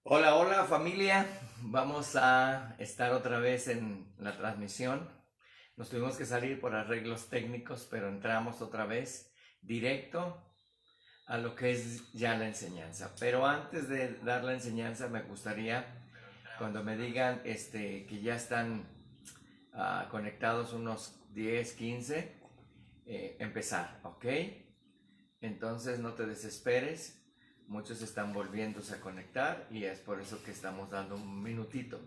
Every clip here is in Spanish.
Hola, hola familia. Vamos a estar otra vez en la transmisión. Nos tuvimos que salir por arreglos técnicos, pero entramos otra vez directo a lo que es ya la enseñanza. Pero antes de dar la enseñanza, me gustaría, cuando me digan que ya están conectados unos 10, 15, empezar, ¿ok? Entonces no te desesperes, muchos están volviéndose a conectar y es por eso que estamos dando un minutito.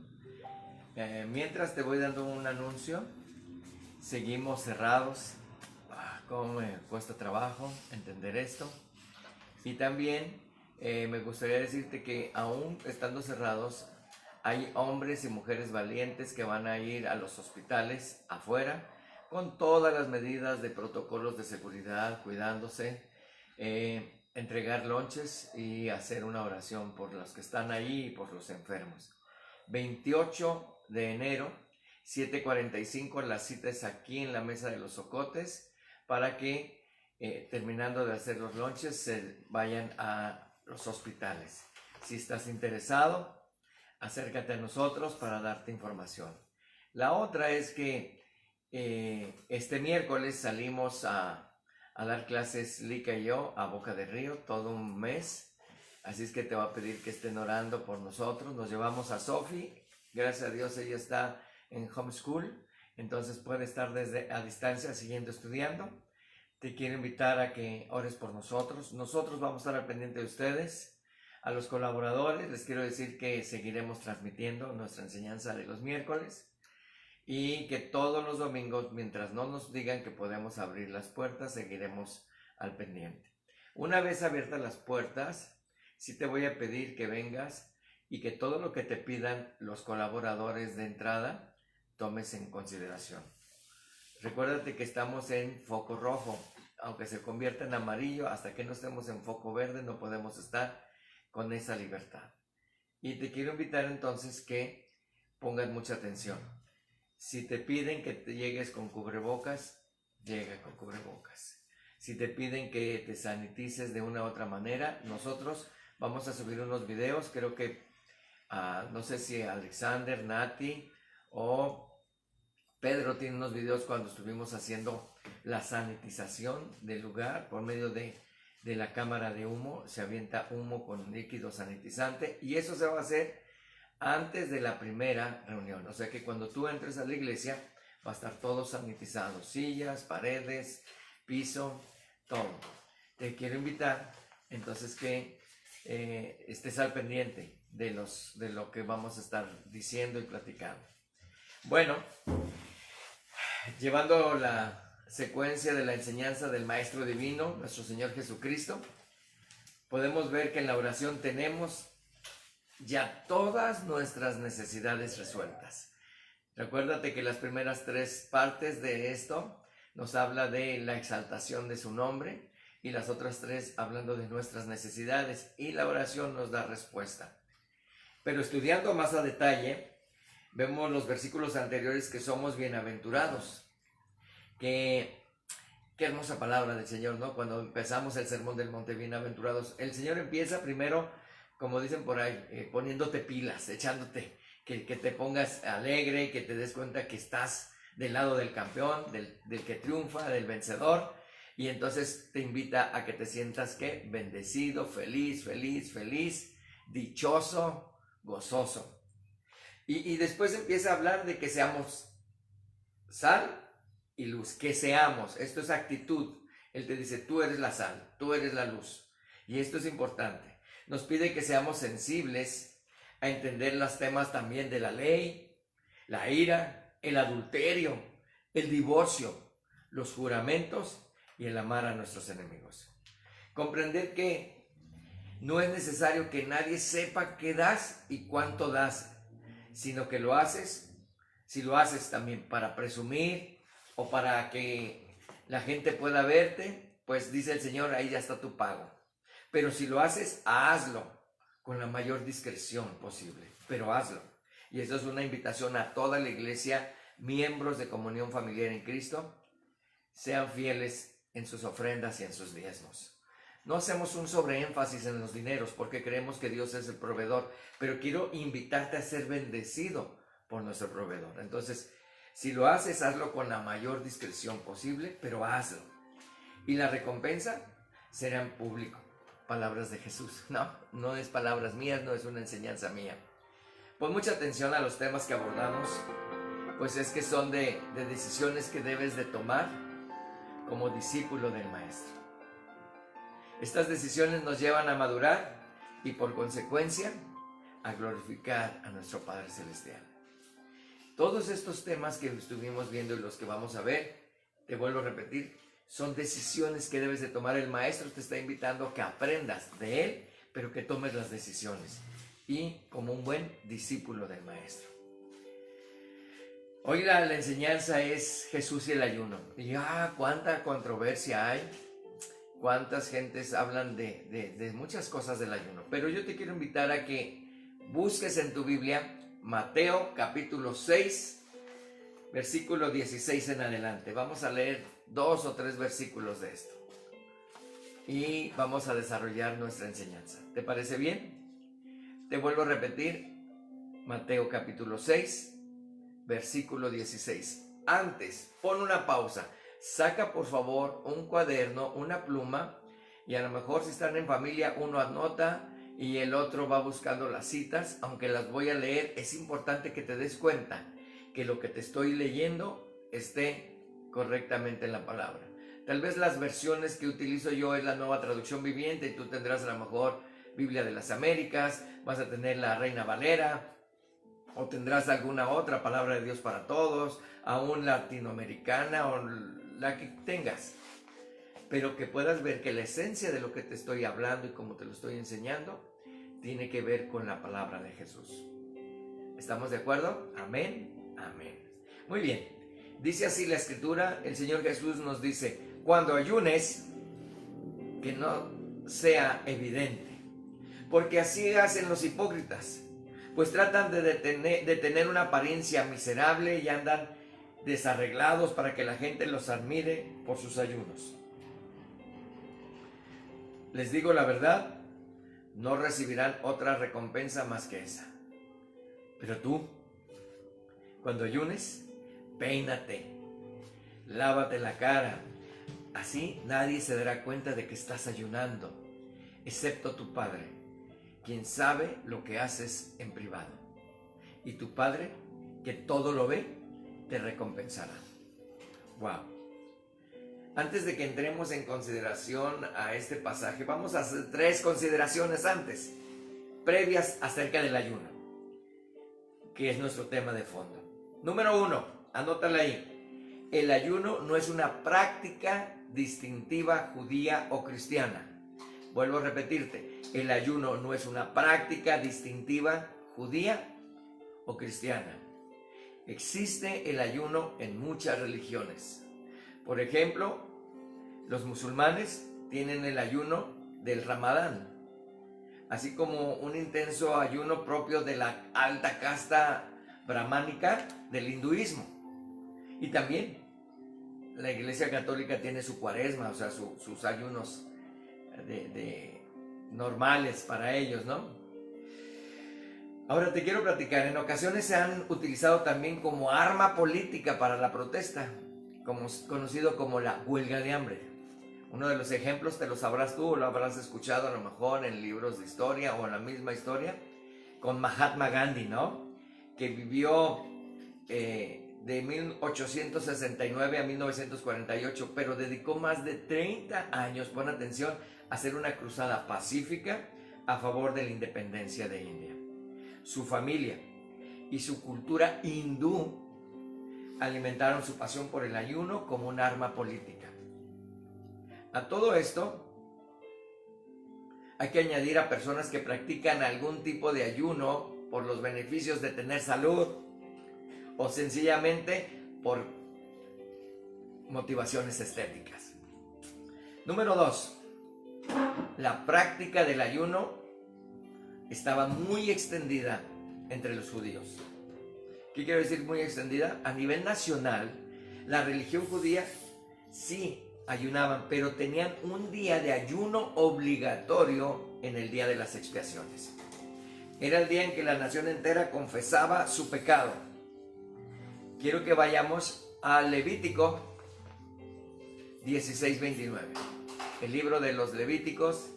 Mientras te voy dando un anuncio, seguimos cerrados. Cómo me cuesta trabajo entender esto. Y también me gustaría decirte que aún estando cerrados, hay hombres y mujeres valientes que van a ir a los hospitales afuera con todas las medidas de protocolos de seguridad, cuidándose, entregar lonches y hacer una oración por los que están ahí y por los enfermos. 28 de enero, 7:45, la cita es aquí en la Mesa de los Ocotes para que terminando de hacer los lonches se vayan a los hospitales. Si estás interesado, acércate a nosotros para darte información. La otra es que este miércoles salimos a dar clases Lica y yo a Boca de Río todo un mes. Así es que te voy a pedir que estén orando por nosotros. Nos llevamos a Sofi. Gracias a Dios ella está en homeschool. Entonces puede estar desde a distancia siguiendo estudiando. Te quiero invitar a que ores por nosotros. Nosotros vamos a estar al pendiente de ustedes. A los colaboradores les quiero decir que seguiremos transmitiendo nuestra enseñanza de los miércoles y que todos los domingos, mientras no nos digan que podemos abrir las puertas, seguiremos al pendiente. Una vez abiertas las puertas, sí te voy a pedir que vengas y que todo lo que te pidan los colaboradores de entrada tomes en consideración. Recuérdate que estamos en foco rojo, aunque se convierta en amarillo, hasta que no estemos en foco verde no podemos estar con esa libertad. Y te quiero invitar entonces que pongas mucha atención. Si te piden que te llegues con cubrebocas, llega con cubrebocas. Si te piden que te sanitices de una u otra manera, nosotros vamos a subir unos videos, creo que no sé si Alexander, Nati o Pedro tiene unos videos cuando estuvimos haciendo la sanitización del lugar por medio de la cámara de humo. Se avienta humo con líquido sanitizante y eso se va a hacer antes de la primera reunión. O sea que cuando tú entres a la iglesia va a estar todo sanitizado. Sillas, paredes, piso, todo. Te quiero invitar entonces que estés al pendiente de lo que vamos a estar diciendo y platicando. Bueno, llevando la secuencia de la enseñanza del Maestro Divino, nuestro Señor Jesucristo, podemos ver que en la oración tenemos ya todas nuestras necesidades resueltas. Recuérdate que las primeras 3 partes de esto nos habla de la exaltación de su nombre y las otras 3 hablando de nuestras necesidades y la oración nos da respuesta. Pero estudiando más a detalle, vemos los versículos anteriores que somos bienaventurados. Qué hermosa palabra del Señor, ¿no? Cuando empezamos el sermón del monte, bienaventurados, el Señor empieza primero, como dicen por ahí, poniéndote pilas, echándote, que te pongas alegre, que te des cuenta que estás del lado del campeón, del que triunfa, del vencedor, y entonces te invita a que te sientas, ¿qué? Bendecido, feliz, feliz, feliz, dichoso, gozoso. Y después empieza a hablar de que seamos sal y luz, que seamos, esto es actitud. Él te dice, tú eres la sal, tú eres la luz. Y esto es importante. Nos pide que seamos sensibles a entender los temas también de la ley, la ira, el adulterio, el divorcio, los juramentos y el amar a nuestros enemigos. Comprender que no es necesario que nadie sepa qué das y cuánto das, sino que lo haces, si lo haces también para presumir o para que la gente pueda verte, pues dice el Señor, ahí ya está tu pago. Pero si lo haces, hazlo con la mayor discreción posible, pero hazlo. Y eso es una invitación a toda la iglesia, miembros de Comunión Familiar en Cristo, sean fieles en sus ofrendas y en sus diezmos. No hacemos un sobreénfasis en los dineros porque creemos que Dios es el proveedor, pero quiero invitarte a ser bendecido por nuestro proveedor. Entonces, si lo haces, hazlo con la mayor discreción posible, pero hazlo. Y la recompensa será en público. Palabras de Jesús. No es palabras mías, no es una enseñanza mía. Pon mucha atención a los temas que abordamos, pues es que son de decisiones que debes de tomar como discípulo del Maestro. Estas decisiones nos llevan a madurar y por consecuencia a glorificar a nuestro Padre Celestial. Todos estos temas que estuvimos viendo y los que vamos a ver, te vuelvo a repetir, son decisiones que debes de tomar. El Maestro te está invitando a que aprendas de Él, pero que tomes las decisiones. Y como un buen discípulo del Maestro. Hoy la enseñanza es Jesús y el ayuno. Y cuánta controversia hay. Cuántas gentes hablan de muchas cosas del ayuno. Pero yo te quiero invitar a que busques en tu Biblia Mateo capítulo 6, versículo 16 en adelante. Vamos a leer 2 o 3 versículos de esto. Y vamos a desarrollar nuestra enseñanza. ¿Te parece bien? Te vuelvo a repetir, Mateo capítulo 6, versículo 16. Antes, pon una pausa. Saca por favor un cuaderno, una pluma, y a lo mejor si están en familia uno anota y el otro va buscando las citas. Aunque las voy a leer, es importante que te des cuenta que lo que te estoy leyendo esté correctamente en la palabra. Tal vez las versiones que utilizo yo es la Nueva Traducción Viviente y tú tendrás a lo mejor Biblia de las Américas, vas a tener la Reina Valera, o tendrás alguna otra palabra de Dios para todos, aún latinoamericana o la que tengas, pero que puedas ver que la esencia de lo que te estoy hablando y como te lo estoy enseñando tiene que ver con la palabra de Jesús. ¿Estamos de acuerdo? Amén, amén. Muy bien, dice así la Escritura. El Señor Jesús nos dice: cuando ayunes, que no sea evidente, porque así hacen los hipócritas, pues tratan de tener una apariencia miserable y andan desarreglados para que la gente los admire por sus ayunos. Les digo la verdad, no recibirán otra recompensa más que esa. Pero tú, cuando ayunes, peínate, lávate la cara. Así nadie se dará cuenta de que estás ayunando, excepto tu Padre, quien sabe lo que haces en privado. Y tu Padre, que todo lo ve, te recompensará. Wow. Antes de que entremos en consideración a este pasaje, vamos a hacer 3 consideraciones antes, previas acerca del ayuno, que es nuestro tema de fondo. Número 1, anótala ahí. El ayuno no es una práctica distintiva judía o cristiana. Vuelvo a repetirte, el ayuno no es una práctica distintiva judía o cristiana. Existe el ayuno en muchas religiones. Por ejemplo, los musulmanes tienen el ayuno del Ramadán, así como un intenso ayuno propio de la alta casta brahmánica del hinduismo. Y también la Iglesia Católica tiene su cuaresma, o sea, sus ayunos normales para ellos, ¿no? Ahora te quiero platicar, en ocasiones se han utilizado también como arma política para la protesta, conocido como la huelga de hambre. Uno de los ejemplos te lo sabrás tú o lo habrás escuchado a lo mejor en libros de historia o en la misma historia, con Mahatma Gandhi, ¿no? Que vivió de 1869 a 1948, pero dedicó más de 30 años, pon atención, a hacer una cruzada pacífica a favor de la independencia de India. Su familia y su cultura hindú alimentaron su pasión por el ayuno como un arma política. A todo esto hay que añadir a personas que practican algún tipo de ayuno por los beneficios de tener salud o sencillamente por motivaciones estéticas. Número 2. La práctica del ayuno estaba muy extendida entre los judíos. ¿Qué quiero decir muy extendida? A nivel nacional, la religión judía sí ayunaban, pero tenían un día de ayuno obligatorio en el día de las expiaciones. Era el día en que la nación entera confesaba su pecado. Quiero que vayamos a Levítico 16:29. El libro de los Levíticos,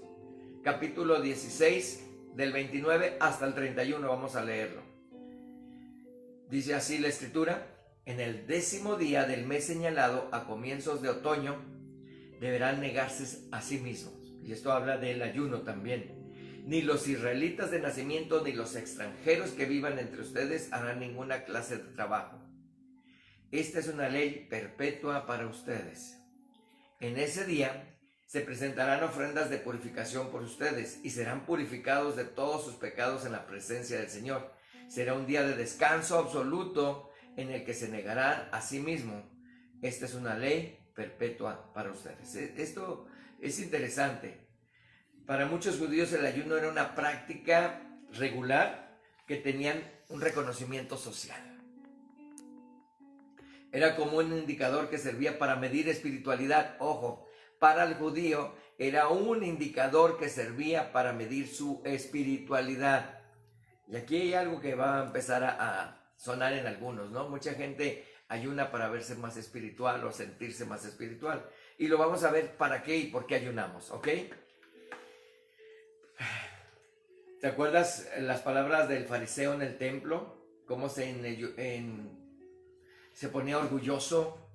capítulo 16, del 29 hasta el 31, vamos a leerlo. Dice así la escritura: en el 10º día del mes señalado, a comienzos de otoño, deberán negarse a sí mismos. Y esto habla del ayuno también. Ni los israelitas de nacimiento ni los extranjeros que vivan entre ustedes harán ninguna clase de trabajo. Esta es una ley perpetua para ustedes. En ese día se presentarán ofrendas de purificación por ustedes y serán purificados de todos sus pecados en la presencia del Señor. Será un día de descanso absoluto en el que se negarán a sí mismo. Esta es una ley perpetua para ustedes. Esto es interesante. Para muchos judíos el ayuno era una práctica regular que tenían un reconocimiento social. Era como un indicador que servía para medir espiritualidad. Ojo, para el judío era un indicador que servía para medir su espiritualidad. Y aquí hay algo que va a empezar a sonar en algunos, ¿no? Mucha gente ayuna para verse más espiritual o sentirse más espiritual. Y lo vamos a ver para qué y por qué ayunamos, ¿ok? ¿Te acuerdas las palabras del fariseo en el templo? Cómo se ponía orgulloso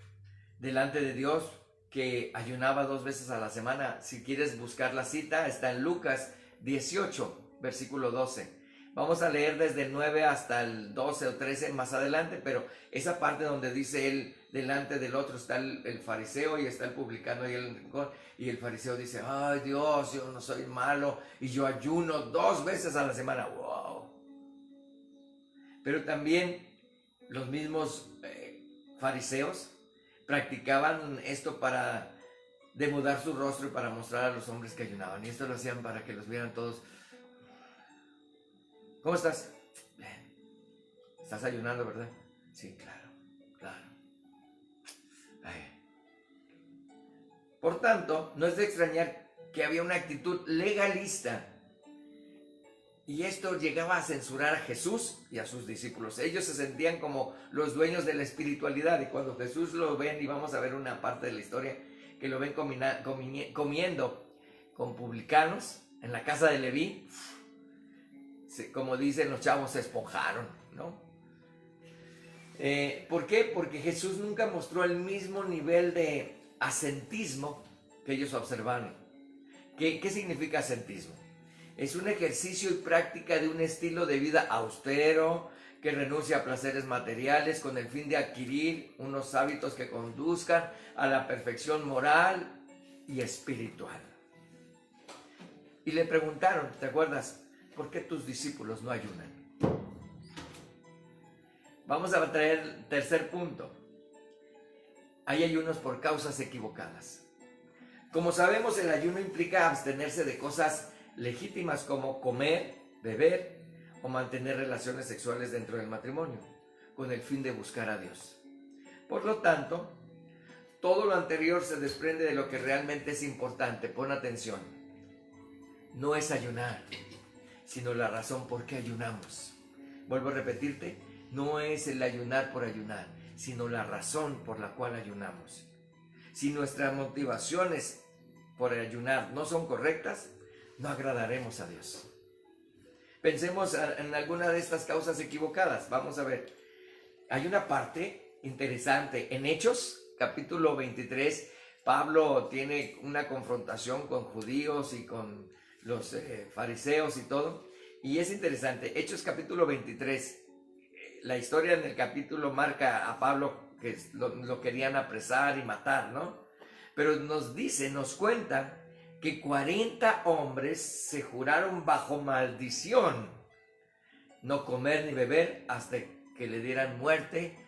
delante de Dios, que ayunaba 2 veces a la semana. Si quieres buscar la cita, está en Lucas 18, versículo 12. Vamos a leer desde el 9 hasta el 12 o 13 más adelante, pero esa parte donde dice él, delante del otro está el fariseo y está el publicano y el rincón, y el fariseo dice: ay Dios, yo no soy malo y yo ayuno 2 veces a la semana. ¡Wow! Pero también los mismos fariseos practicaban esto para demudar su rostro y para mostrar a los hombres que ayunaban, y esto lo hacían para que los vieran todos. ¿Cómo estás? Bien. ¿Estás ayunando, verdad? Sí, claro, claro. Ay. Por tanto, no es de extrañar que había una actitud legalista, y esto llegaba a censurar a Jesús y a sus discípulos. Ellos se sentían como los dueños de la espiritualidad, y cuando Jesús lo ven, y vamos a ver una parte de la historia, que lo ven comiendo con publicanos en la casa de Leví, como dicen los chavos, se esponjaron, ¿no? ¿Por qué? Porque Jesús nunca mostró el mismo nivel de ascetismo que ellos observaron. ¿Qué significa ascetismo? Es un ejercicio y práctica de un estilo de vida austero, que renuncia a placeres materiales con el fin de adquirir unos hábitos que conduzcan a la perfección moral y espiritual. Y le preguntaron, ¿te acuerdas? ¿Por qué tus discípulos no ayunan? Vamos a traer el tercer punto. Hay ayunos por causas equivocadas. Como sabemos, el ayuno implica abstenerse de cosas legítimas como comer, beber o mantener relaciones sexuales dentro del matrimonio, con el fin de buscar a Dios. Por lo tanto, todo lo anterior se desprende de lo que realmente es importante. Pon atención. No es ayunar, sino la razón por qué ayunamos. Vuelvo a repetirte, no es el ayunar por ayunar, sino la razón por la cual ayunamos. Si nuestras motivaciones por ayunar no son correctas, no agradaremos a Dios. Pensemos en alguna de estas causas equivocadas. Vamos a ver. Hay una parte interesante. En Hechos, capítulo 23, Pablo tiene una confrontación con judíos y con los fariseos y todo. Y es interesante. Hechos capítulo 23. La historia en el capítulo marca a Pablo que lo querían apresar y matar, ¿no? Pero nos cuenta que 40 hombres se juraron bajo maldición no comer ni beber hasta que le dieran muerte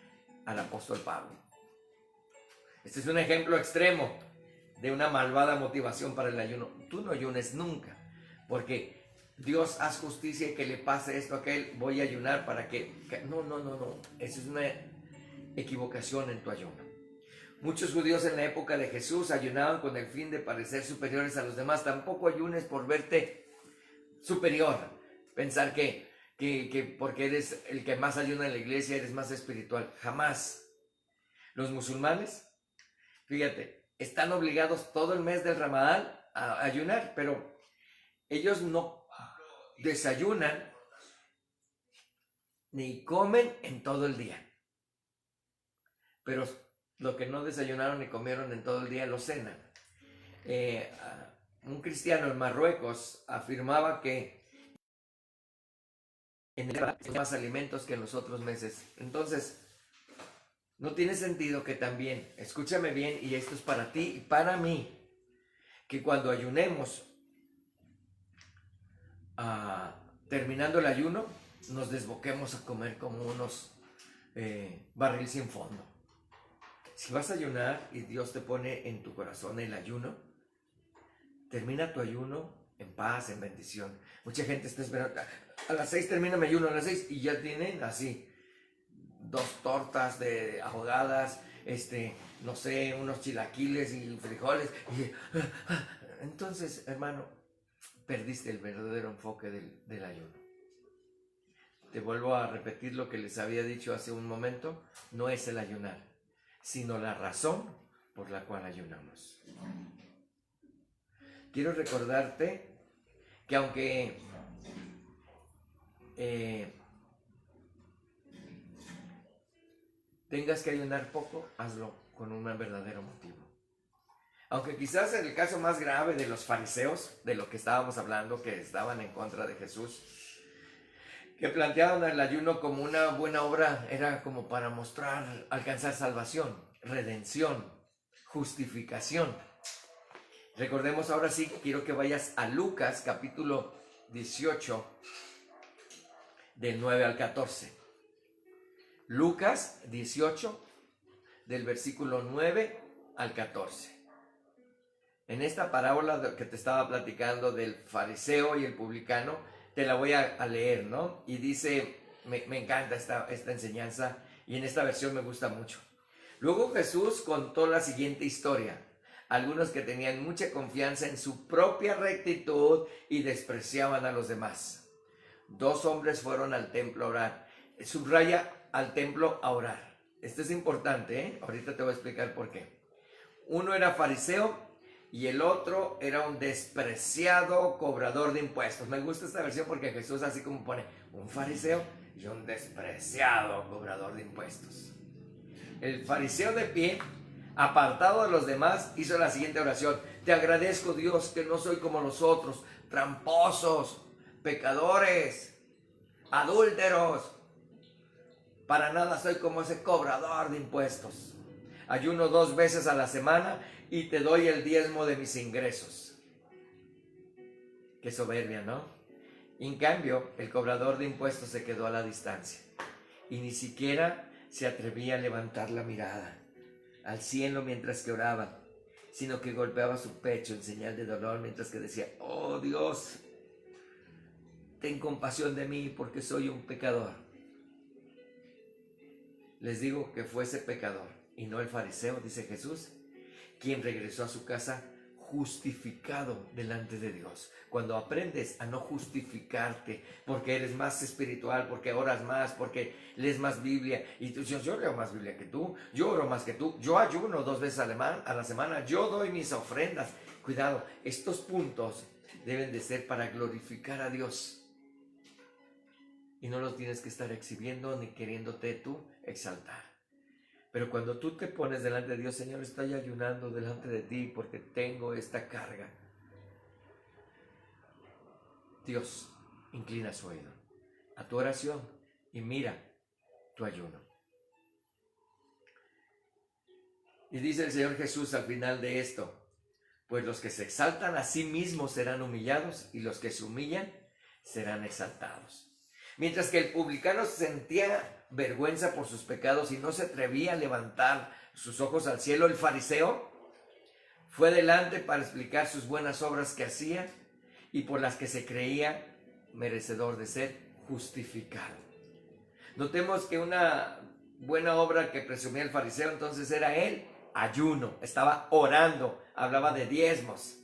al apóstol Pablo. Este es un ejemplo extremo de una malvada motivación para el ayuno. Tú no ayunes nunca, porque Dios, haz justicia y que le pase esto a aquel, voy a ayunar para que... No. Eso es una equivocación en tu ayuno. Muchos judíos en la época de Jesús ayunaban con el fin de parecer superiores a los demás. Tampoco ayunes por verte superior, pensar que porque eres el que más ayuna en la iglesia eres más espiritual. Jamás. Los musulmanes, fíjate, están obligados todo el mes del Ramadán a ayunar, pero ellos no desayunan ni comen en todo el día. Pero lo que no desayunaron ni comieron en todo el día lo cenan. Un cristiano en Marruecos afirmaba que en el hay más alimentos que en los otros meses. Entonces, no tiene sentido que también, escúchame bien, y esto es para ti y para mí, que cuando ayunemos, terminando el ayuno, nos desboquemos a comer como unos barril sin fondo. Si vas a ayunar y Dios te pone en tu corazón el ayuno, termina tu ayuno en paz, en bendición. Mucha gente está esperando, a las 6 termina mi ayuno, a las 6, y ya tienen así 2 tortas de ahogadas, no sé, unos chilaquiles y frijoles. Entonces, hermano, perdiste el verdadero enfoque del ayuno. Te vuelvo a repetir lo que les había dicho hace un momento, no es el ayunar, sino la razón por la cual ayunamos. Quiero recordarte que aunque tengas que ayunar poco, hazlo con un verdadero motivo. Aunque quizás en el caso más grave de los fariseos, de lo que estábamos hablando, que estaban en contra de Jesús, que planteaban el ayuno como una buena obra, era como para mostrar, alcanzar salvación, redención, justificación. Recordemos ahora sí, quiero que vayas a Lucas capítulo 18, del 9 al 14. Lucas 18, del versículo 9 al 14. En esta parábola que te estaba platicando del fariseo y el publicano, te la voy a leer, ¿no? Y dice, me encanta esta enseñanza, y en esta versión me gusta mucho. Luego Jesús contó la siguiente historia. Algunos que tenían mucha confianza en su propia rectitud y despreciaban a los demás. 2 hombres fueron al templo a orar. Subraya al templo a orar. Esto es importante, ¿eh? Ahorita te voy a explicar por qué. Uno era fariseo y el otro era un despreciado cobrador de impuestos. Me gusta esta versión porque Jesús así como pone un fariseo y un despreciado cobrador de impuestos. El fariseo de pie, apartado de los demás, hizo la siguiente oración: te agradezco, Dios, que no soy como los otros, tramposos, pecadores, adúlteros. Para nada soy como ese cobrador de impuestos. Ayuno 2 veces a la semana y te doy el diezmo de mis ingresos. Qué soberbia, ¿no? En cambio, el cobrador de impuestos se quedó a la distancia y ni siquiera se atrevía a levantar la mirada al cielo mientras que oraba, sino que golpeaba su pecho en señal de dolor mientras que decía: oh Dios, ten compasión de mí porque soy un pecador. Les digo que fue ese pecador y no el fariseo, dice Jesús, quien regresó a su casa justificado delante de Dios. Cuando aprendes a no justificarte porque eres más espiritual, porque oras más, porque lees más Biblia, y tú dices: yo leo más Biblia que tú, yo oro más que tú, yo ayuno 2 veces a la semana, yo doy mis ofrendas. Cuidado, estos puntos deben de ser para glorificar a Dios. Y no los tienes que estar exhibiendo ni queriéndote tú exaltar. Pero cuando tú te pones delante de Dios: Señor, estoy ayunando delante de ti porque tengo esta carga, Dios inclina su oído a tu oración y mira tu ayuno. Y dice el Señor Jesús al final de esto: pues los que se exaltan a sí mismos serán humillados, y los que se humillan serán exaltados. Mientras que el publicano sentía vergüenza por sus pecados y no se atrevía a levantar sus ojos al cielo, el fariseo fue adelante para explicar sus buenas obras que hacía y por las que se creía merecedor de ser justificado. Notemos que una buena obra que presumía el fariseo entonces era él ayuno, estaba orando, hablaba de diezmos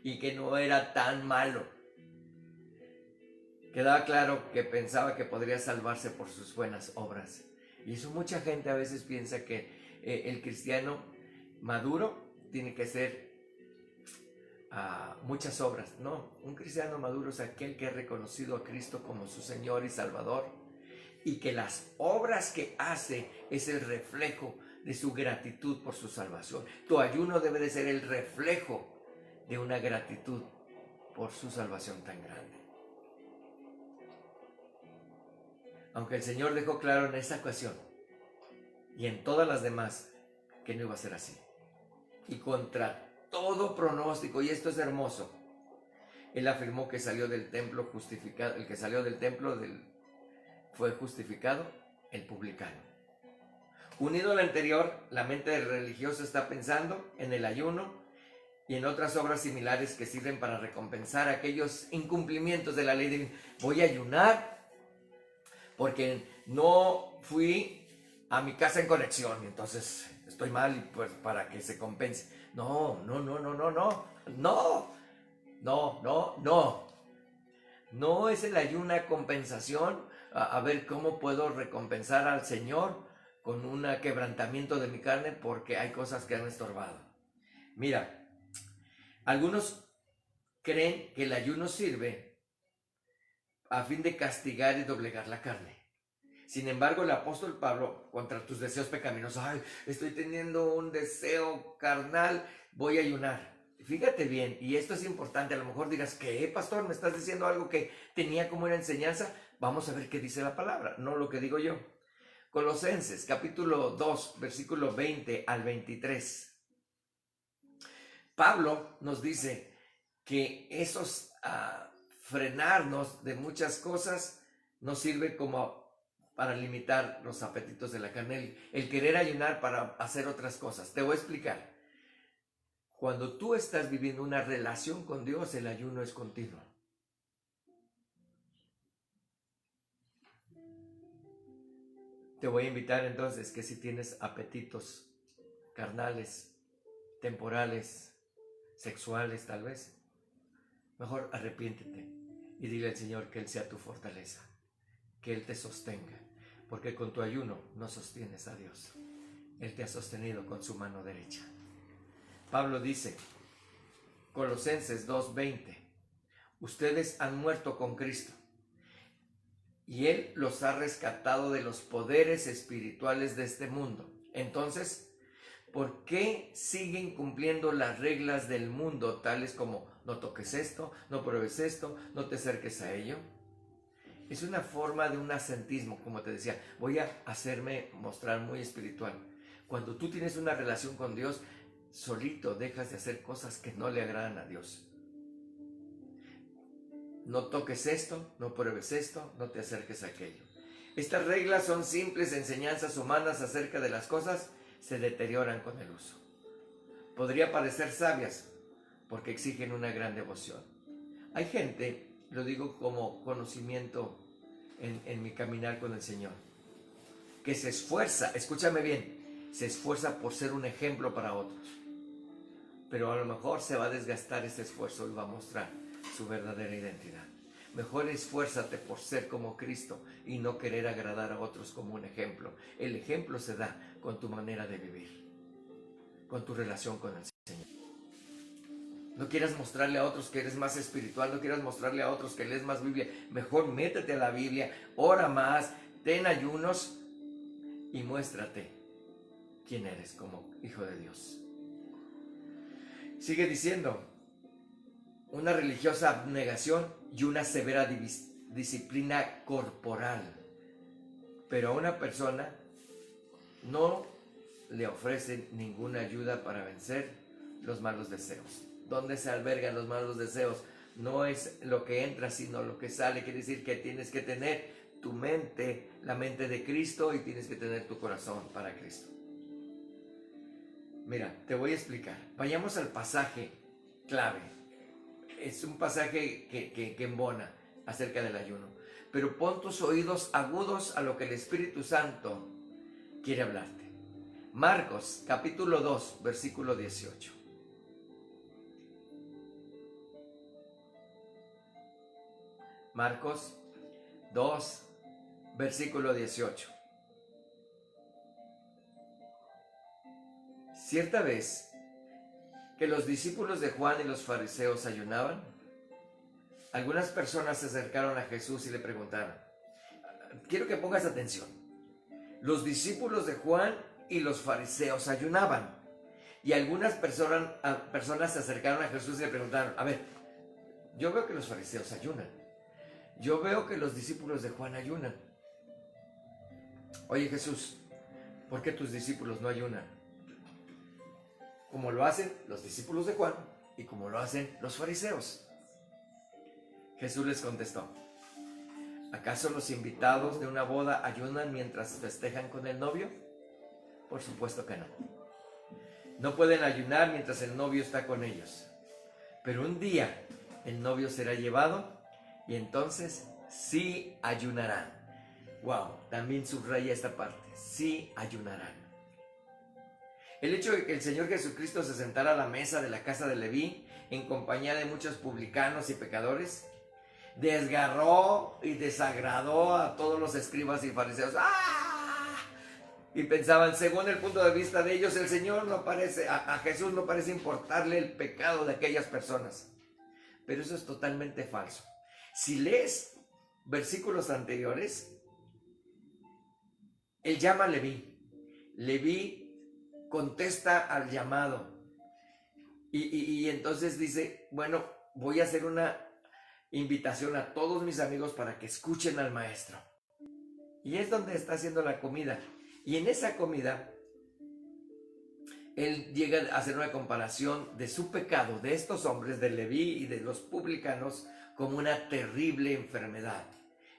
y que no era tan malo. Quedaba claro que pensaba que podría salvarse por sus buenas obras. Y eso mucha gente a veces piensa que el cristiano maduro tiene que hacer muchas obras. No, un cristiano maduro es aquel que ha reconocido a Cristo como su Señor y Salvador y que las obras que hace es el reflejo de su gratitud por su salvación. Tu ayuno debe de ser el reflejo de una gratitud por su salvación tan grande. Aunque el Señor dejó claro en esta ocasión y en todas las demás que no iba a ser así. Y contra todo pronóstico, y esto es hermoso, Él afirmó que salió del templo justificado, el que salió del templo fue justificado, el publicano. Unido al anterior, la mente del religioso está pensando en el ayuno y en otras obras similares que sirven para recompensar aquellos incumplimientos de la ley divina. Voy a ayunar porque no fui a mi casa en conexión y entonces estoy mal y pues para que se compense. No. No es el ayuno compensación, a ver cómo puedo recompensar al Señor con un quebrantamiento de mi carne porque hay cosas que han estorbado. Mira, algunos creen que el ayuno sirve a fin de castigar y doblegar la carne. Sin embargo, el apóstol Pablo, contra tus deseos pecaminosos, estoy teniendo un deseo carnal, voy a ayunar. Fíjate bien, y esto es importante, a lo mejor dirás, ¿qué, pastor? ¿Me estás diciendo algo que tenía como una enseñanza? Vamos a ver qué dice la palabra, no lo que digo yo. Colosenses, capítulo 2, versículo 20 al 23. Pablo nos dice que esos frenarnos de muchas cosas nos sirve como para limitar los apetitos de la carne, el querer ayunar para hacer otras cosas. Te voy a explicar. Cuando tú estás viviendo una relación con Dios, el ayuno es continuo. Te voy a invitar entonces que si tienes apetitos carnales, temporales, sexuales tal vez, mejor arrepiéntete y dile al Señor que Él sea tu fortaleza, que Él te sostenga, porque con tu ayuno no sostienes a Dios. Él te ha sostenido con su mano derecha. Pablo dice, Colosenses 2:20, ustedes han muerto con Cristo y Él los ha rescatado de los poderes espirituales de este mundo. Entonces, ¿por qué siguen cumpliendo las reglas del mundo, tales como no toques esto, no pruebes esto, no te acerques a ello? Es una forma de un ascetismo, como te decía, voy a hacerme mostrar muy espiritual. Cuando tú tienes una relación con Dios, solito dejas de hacer cosas que no le agradan a Dios. No toques esto, no pruebes esto, no te acerques a aquello. Estas reglas son simples enseñanzas humanas acerca de las cosas, se deterioran con el uso. Podría parecer sabias porque exigen una gran devoción. Hay gente, lo digo como conocimiento en mi caminar con el Señor, que se esfuerza, escúchame bien, se esfuerza por ser un ejemplo para otros. Pero a lo mejor se va a desgastar ese esfuerzo y va a mostrar su verdadera identidad. Mejor esfuérzate por ser como Cristo y no querer agradar a otros como un ejemplo. El ejemplo se da con tu manera de vivir, con tu relación con el Señor. No quieras mostrarle a otros que eres más espiritual, no quieras mostrarle a otros que lees más Biblia. Mejor métete a la Biblia, ora más, ten ayunos y muéstrate quién eres como hijo de Dios. Sigue diciendo, una religiosa abnegación y una severa disciplina corporal. Pero a una persona no le ofrecen ninguna ayuda para vencer los malos deseos. ¿Dónde se albergan los malos deseos? No es lo que entra, sino lo que sale. Quiere decir que tienes que tener tu mente, la mente de Cristo, y tienes que tener tu corazón para Cristo. Mira, te voy a explicar. Vayamos al pasaje clave. Es un pasaje que embona acerca del ayuno. Pero pon tus oídos agudos a lo que el Espíritu Santo quiere hablarte. Marcos, capítulo 2, versículo 18. Marcos 2, versículo 18. Cierta vez que los discípulos de Juan y los fariseos ayunaban, algunas personas se acercaron a Jesús y le preguntaron, quiero que pongas atención, los discípulos de Juan y los fariseos ayunaban, y algunas personas se acercaron a Jesús y le preguntaron, a ver, yo veo que los fariseos ayunan, yo veo que los discípulos de Juan ayunan. Oye Jesús, ¿por qué tus discípulos no ayunan? Como lo hacen los discípulos de Juan y como lo hacen los fariseos. Jesús les contestó, ¿acaso los invitados de una boda ayunan mientras festejan con el novio? Por supuesto que no. No pueden ayunar mientras el novio está con ellos. Pero un día el novio será llevado y entonces sí ayunarán. Wow, también subraya esta parte, sí ayunarán. El hecho de que el Señor Jesucristo se sentara a la mesa de la casa de Leví en compañía de muchos publicanos y pecadores desgarró y desagradó a todos los escribas y fariseos. ¡Ah! Y pensaban, según el punto de vista de ellos, el Señor no parece, a Jesús no parece importarle el pecado de aquellas personas. Pero eso es totalmente falso. Si lees versículos anteriores, él llama a Leví. Leví contesta al llamado. Y entonces dice, bueno, voy a hacer una invitación a todos mis amigos para que escuchen al maestro. Y es donde está haciendo la comida. Y en esa comida, él llega a hacer una comparación de su pecado, de estos hombres, de Leví y de los publicanos, como una terrible enfermedad.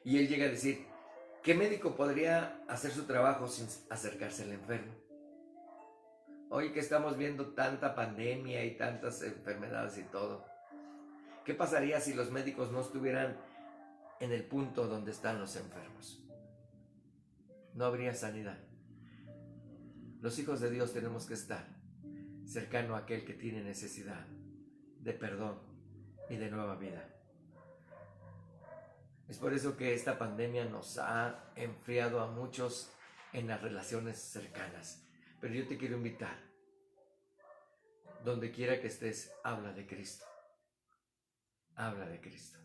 Y él llega a decir, ¿qué médico podría hacer su trabajo sin acercarse al enfermo? Hoy que estamos viendo tanta pandemia y tantas enfermedades y todo, ¿qué pasaría si los médicos no estuvieran en el punto donde están los enfermos? No habría sanidad. Los hijos de Dios tenemos que estar cercano a aquel que tiene necesidad de perdón y de nueva vida. Es por eso que esta pandemia nos ha enfriado a muchos en las relaciones cercanas. Pero yo te quiero invitar, donde quiera que estés, habla de Cristo. Habla de Cristo.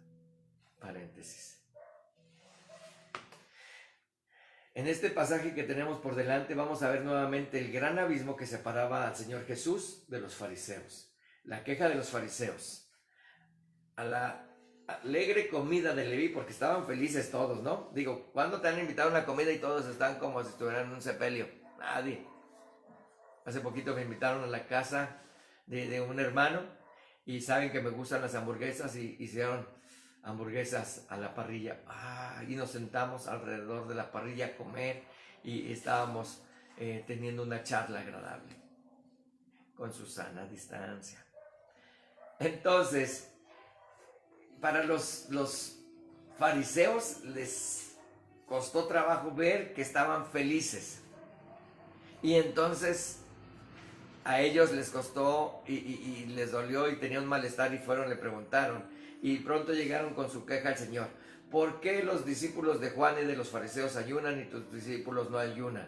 Paréntesis. En este pasaje que tenemos por delante vamos a ver nuevamente el gran abismo que separaba al Señor Jesús de los fariseos. La queja de los fariseos. A la alegre comida de Leví, porque estaban felices todos, ¿no? Digo, ¿cuándo te han invitado a una comida y todos están como si estuvieran en un sepelio? Nadie. Hace poquito me invitaron a la casa de un hermano y saben que me gustan las hamburguesas y hicieron hamburguesas a la parrilla. Y nos sentamos alrededor de la parrilla a comer y estábamos teniendo una charla agradable con su sana distancia. Entonces, para los fariseos les costó trabajo ver que estaban felices. Y entonces a ellos les costó y les dolió y tenían malestar y fueron, le preguntaron. Y pronto llegaron con su queja al Señor. ¿Por qué los discípulos de Juan y de los fariseos ayunan y tus discípulos no ayunan?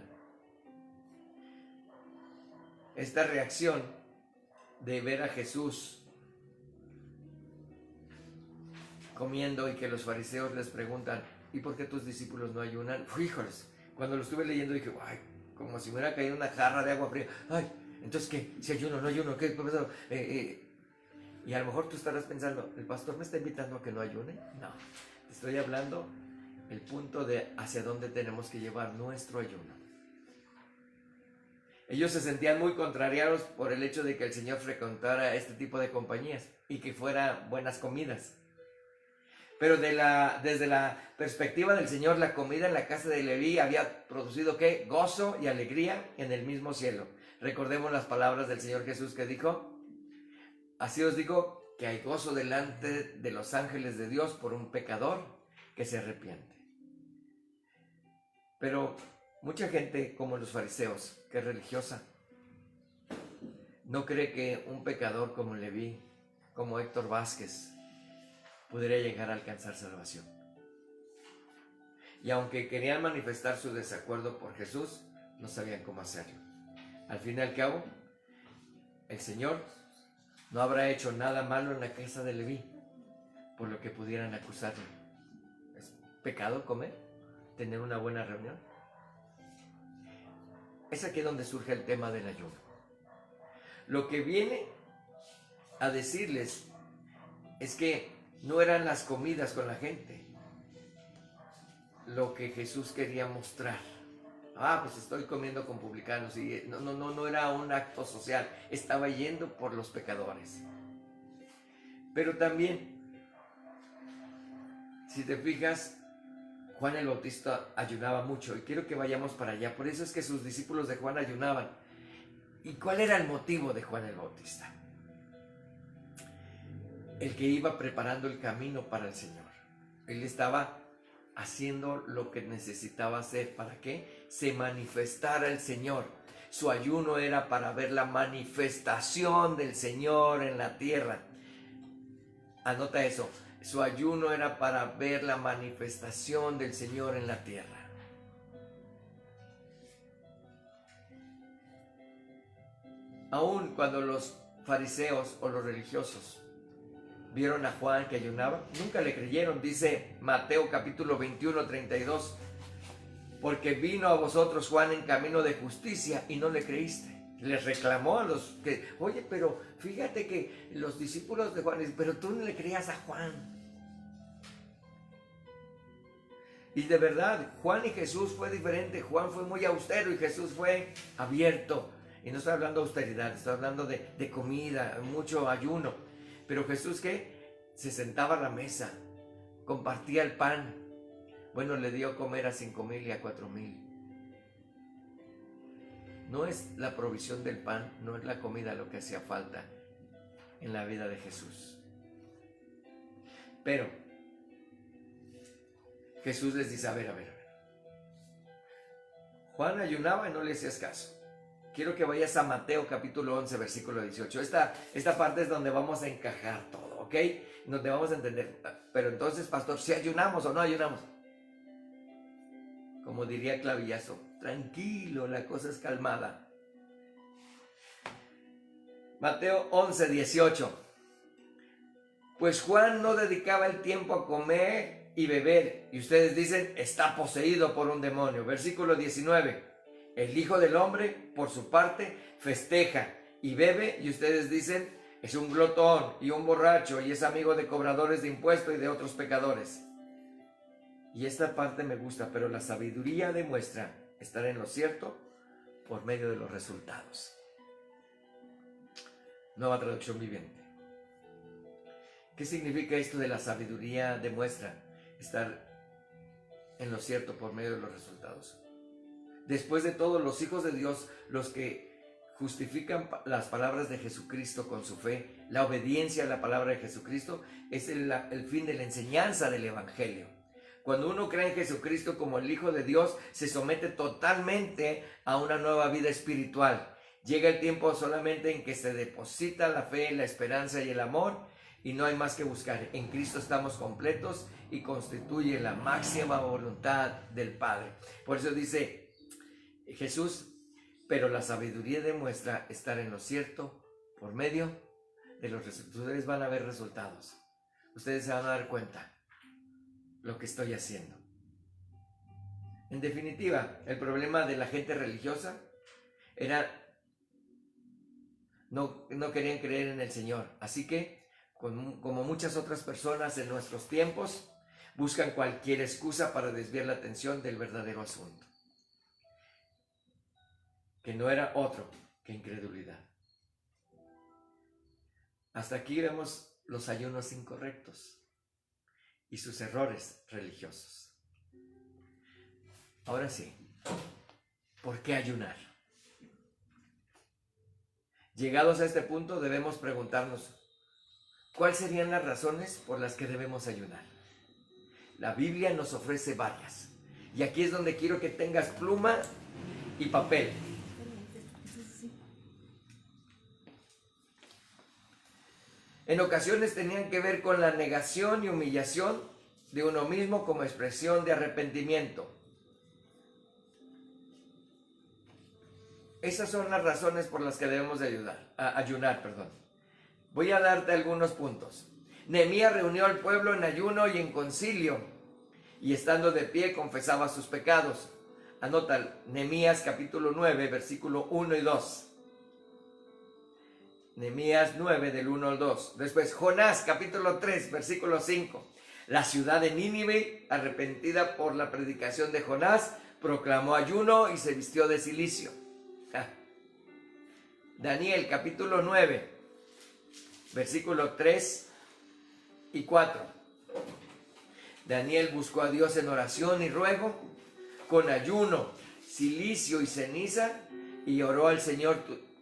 Esta reacción de ver a Jesús comiendo y que los fariseos les preguntan, ¿y por qué tus discípulos no ayunan? Híjoles, cuando lo estuve leyendo dije, ay, como si me hubiera caído una jarra de agua fría. Ay, entonces, ¿qué? Si ayuno, no ayuno, ¿qué? Y a lo mejor tú estarás pensando, ¿el pastor me está invitando a que no ayune? No, te estoy hablando el punto de hacia dónde tenemos que llevar nuestro ayuno. Ellos se sentían muy contrariados por el hecho de que el Señor frecuentara este tipo de compañías y que fueran buenas comidas. Pero desde la perspectiva del Señor, la comida en la casa de Leví había producido ¿qué? Gozo y alegría en el mismo cielo. Recordemos las palabras del Señor Jesús que dijo, así os digo que hay gozo delante de los ángeles de Dios por un pecador que se arrepiente. Pero Mucha gente, como los fariseos, que es religiosa, no cree que un pecador como Leví, como Héctor Vázquez, pudiera llegar a alcanzar salvación. Y aunque querían manifestar su desacuerdo por Jesús, no sabían cómo hacerlo. Al fin y al cabo, el Señor no habrá hecho nada malo en la casa de Leví, por lo que pudieran acusarlo. ¿Es pecado comer? ¿Tener una buena reunión? Es aquí donde surge el tema del ayuno. Lo que viene a decirles es que no eran las comidas con la gente lo que Jesús quería mostrar. Pues estoy comiendo con publicanos, y no era un acto social, estaba yendo por los pecadores. Pero también, si te fijas, Juan el Bautista ayunaba mucho, y quiero que vayamos para allá. Por eso es que sus discípulos de Juan ayunaban. ¿Y cuál era el motivo de Juan el Bautista? El que iba preparando el camino para el Señor. Él estaba haciendo lo que necesitaba hacer. ¿Para qué? Se manifestara el Señor. Su ayuno era para ver la manifestación del Señor en la tierra. Anota eso. Su ayuno era para ver la manifestación del Señor en la tierra. Aun cuando los fariseos o los religiosos vieron a Juan que ayunaba, nunca le creyeron. Dice Mateo capítulo 21, 32. Porque vino a vosotros Juan en camino de justicia y no le creíste. Les reclamó a los que, oye, pero fíjate que los discípulos de Juan, pero tú no le creías a Juan. Y de verdad, Juan y Jesús fue diferente. Juan fue muy austero y Jesús fue abierto. Y no estoy hablando de austeridad, estoy hablando de comida, mucho ayuno. Pero Jesús, ¿qué? Se sentaba a la mesa, compartía el pan. Bueno, le dio comer a 5,000 y a 4,000. No es la provisión del pan, no es la comida lo que hacía falta en la vida de Jesús. Pero Jesús les dice, a ver. Juan ayunaba y no le hacías caso. Quiero que vayas a Mateo capítulo 11, versículo 18. Esta parte es donde vamos a encajar todo, ¿ok? Donde vamos a entender. Pero entonces, pastor, ¿si ayunamos o no ayunamos? Como diría Clavillazo, tranquilo, la cosa es calmada. Mateo 11, 18. Pues Juan no dedicaba el tiempo a comer y beber, y ustedes dicen, está poseído por un demonio. Versículo 19. El Hijo del Hombre, por su parte, festeja y bebe, y ustedes dicen, es un glotón y un borracho, y es amigo de cobradores de impuestos y de otros pecadores. Y esta parte me gusta, pero la sabiduría demuestra estar en lo cierto por medio de los resultados. Nueva traducción viviente. ¿Qué significa esto de la sabiduría demuestra estar en lo cierto por medio de los resultados? Después de todo, los hijos de Dios, los que justifican las palabras de Jesucristo con su fe, la obediencia a la palabra de Jesucristo, es el fin de la enseñanza del Evangelio. Cuando uno cree en Jesucristo como el Hijo de Dios, se somete totalmente a una nueva vida espiritual. Llega el tiempo solamente en que se deposita la fe, la esperanza y el amor, y no hay más que buscar. En Cristo estamos completos y constituye la máxima voluntad del Padre. Por eso dice Jesús, pero la sabiduría demuestra estar en lo cierto por medio de los resultados. Ustedes van a ver resultados. Ustedes se van a dar cuenta lo que estoy haciendo. En definitiva, el problema de la gente religiosa era no querían creer en el Señor. Así que, como muchas otras personas en nuestros tiempos, buscan cualquier excusa para desviar la atención del verdadero asunto, que no era otro que incredulidad. Hasta aquí vemos los ayunos incorrectos y sus errores religiosos. Ahora sí, ¿por qué ayunar? Llegados a este punto debemos preguntarnos, ¿cuáles serían las razones por las que debemos ayunar? La Biblia nos ofrece varias. Y aquí es donde quiero que tengas pluma y papel. En ocasiones tenían que ver con la negación y humillación de uno mismo como expresión de arrepentimiento. Esas son las razones por las que debemos de ayunar. Voy a darte algunos puntos. Nehemías reunió al pueblo en ayuno y en concilio, y estando de pie confesaba sus pecados. Anota Nehemías capítulo 9, versículo 1 y 2. Nehemías 9 del 1 al 2. Después Jonás capítulo 3, versículo 5. La ciudad de Nínive, arrepentida por la predicación de Jonás, proclamó ayuno y se vistió de cilicio. Daniel capítulo 9, versículo 3 y 4. Daniel buscó a Dios en oración y ruego, con ayuno, cilicio y ceniza, y oró al Señor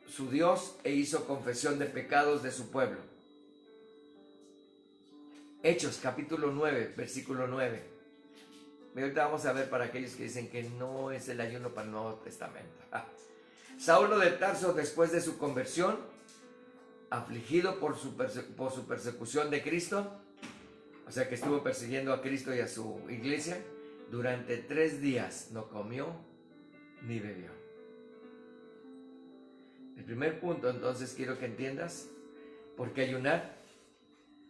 su Dios e hizo confesión de pecados de su pueblo. Hechos capítulo 9, versículo 9. Y ahorita vamos a ver para aquellos que dicen que no es el ayuno para el Nuevo Testamento. Saulo de Tarso, después de su conversión, afligido por su persecución de Cristo, o sea que estuvo persiguiendo a Cristo y a su iglesia, durante 3 días no comió ni bebió. El primer punto, entonces, quiero que entiendas, porque ayunar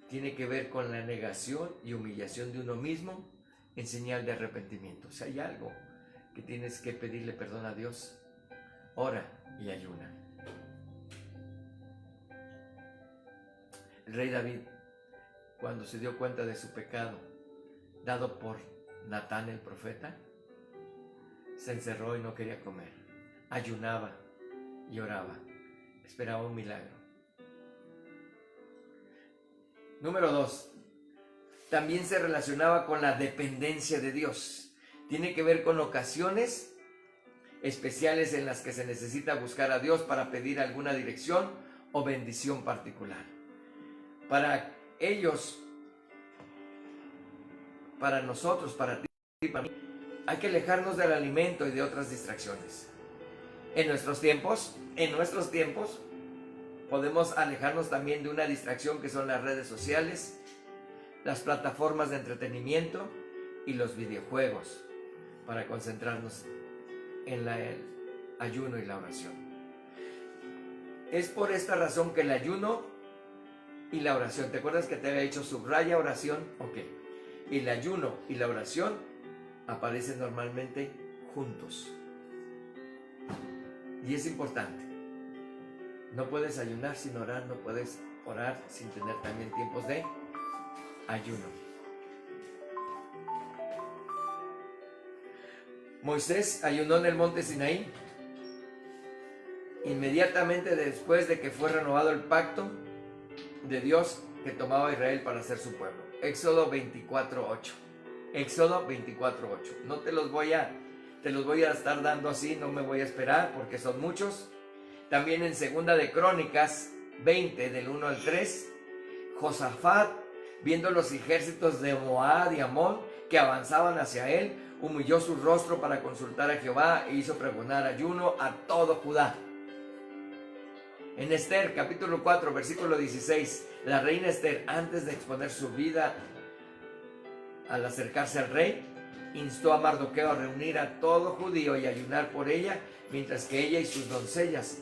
tiene que ver con la negación y humillación de uno mismo en señal de arrepentimiento. O sea, hay algo que tienes que pedirle perdón a Dios. Ora y ayuna. El rey David, cuando se dio cuenta de su pecado dado por Natán el profeta, se encerró y no quería comer. Ayunaba y oraba. Esperaba un milagro. Número 2. También se relacionaba con la dependencia de Dios. Tiene que ver con ocasiones especiales en las que se necesita buscar a Dios para pedir alguna dirección o bendición particular. Para ellos, para nosotros, para ti y para mí, hay que alejarnos del alimento y de otras distracciones. En nuestros tiempos, podemos alejarnos también de una distracción que son las redes sociales, las plataformas de entretenimiento y los videojuegos, para concentrarnos en el ayuno y la oración. Es por esta razón que el ayuno y la oración, ¿te acuerdas que te había dicho subraya oración? Ok. El ayuno y la oración aparecen normalmente juntos. Y es importante. No puedes ayunar sin orar, no puedes orar sin tener también tiempos de ayuno. Moisés ayunó en el monte Sinaí inmediatamente después de que fue renovado el pacto de Dios que tomaba a Israel para ser su pueblo. Éxodo 24:8. Éxodo 24:8. No te los voy a estar dando así, no me voy a esperar porque son muchos. También en Segunda de Crónicas 20 del 1 al 3, Josafat, viendo los ejércitos de Moab y Amón que avanzaban hacia él, humilló su rostro para consultar a Jehová e hizo pregonar ayuno a todo Judá. En Esther capítulo 4 versículo 16, la reina Esther, antes de exponer su vida al acercarse al rey, instó a Mardoqueo a reunir a todo judío y ayunar por ella, mientras que ella y sus doncellas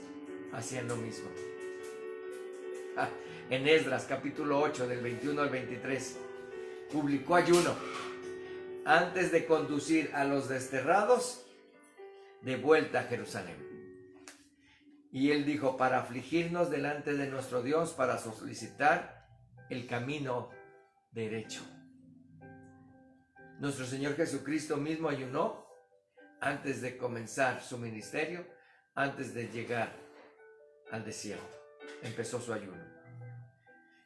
hacían lo mismo. En Esdras capítulo 8 del 21 al 23, publicó ayuno antes de conducir a los desterrados de vuelta a Jerusalén. Y él dijo, para afligirnos delante de nuestro Dios, para solicitar el camino derecho. Nuestro Señor Jesucristo mismo ayunó antes de comenzar su ministerio, antes de llegar al desierto. Empezó su ayuno.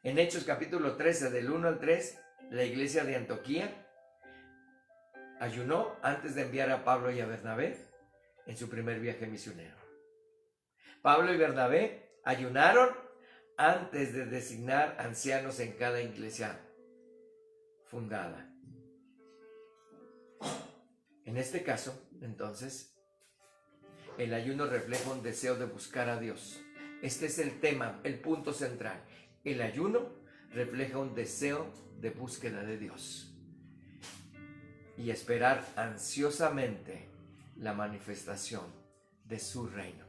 En Hechos capítulo 13, del 1 al 3, la iglesia de Antioquía ayunó antes de enviar a Pablo y a Bernabé en su primer viaje misionero. Pablo y Bernabé ayunaron antes de designar ancianos en cada iglesia fundada. En En este caso, entonces, el ayuno refleja un deseo de buscar a Dios. Este es el tema, el punto central. El ayuno refleja un deseo de búsqueda de Dios y esperar ansiosamente la manifestación de su reino.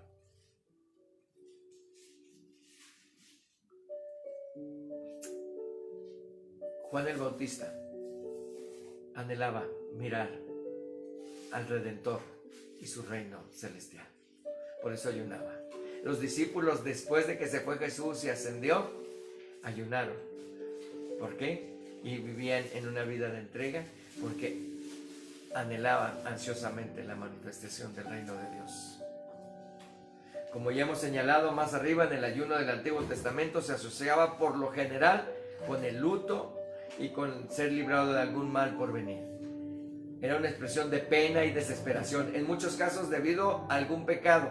Juan el Bautista anhelaba mirar al Redentor y su reino celestial. Por eso ayunaba. Los discípulos, después de que se fue Jesús y ascendió, ayunaron. ¿Por qué? Y vivían en una vida de entrega porque anhelaban ansiosamente la manifestación del reino de Dios. Como ya hemos señalado más arriba, en el ayuno del Antiguo Testamento se asociaba por lo general con el luto y con ser librado de algún mal por venir. Era una expresión de pena y desesperación, en muchos casos debido a algún pecado.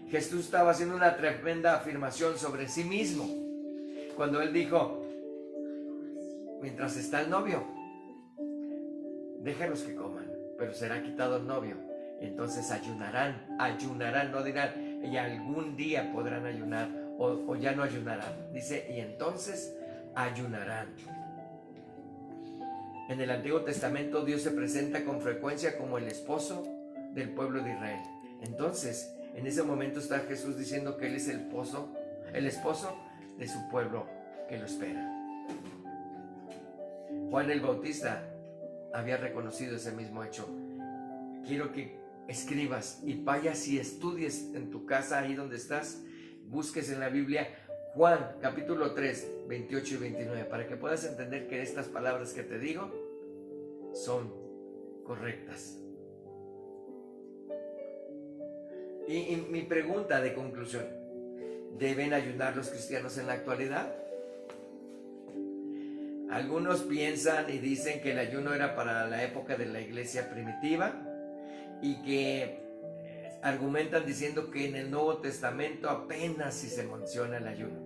Jesús estaba haciendo una tremenda afirmación sobre sí mismo cuando él dijo: mientras está el novio, déjalos que coman, pero será quitado el novio. Y entonces ayunarán, no dirán, y algún día podrán ayunar o ya no ayunarán. Dice, y entonces ayunarán. En el Antiguo Testamento Dios se presenta con frecuencia como el esposo del pueblo de Israel. Entonces, en ese momento está Jesús diciendo que Él es el esposo de su pueblo que lo espera. Juan el Bautista había reconocido ese mismo hecho. Quiero que escribas y vayas y estudies en tu casa, ahí donde estás, busques en la Biblia Juan capítulo 3, 28 y 29, para que puedas entender que estas palabras que te digo son correctas. Y mi pregunta de conclusión: ¿deben ayunar los cristianos en la actualidad? Algunos piensan y dicen que el ayuno era para la época de la iglesia primitiva y que argumentan diciendo que en el Nuevo Testamento apenas si se menciona el ayuno.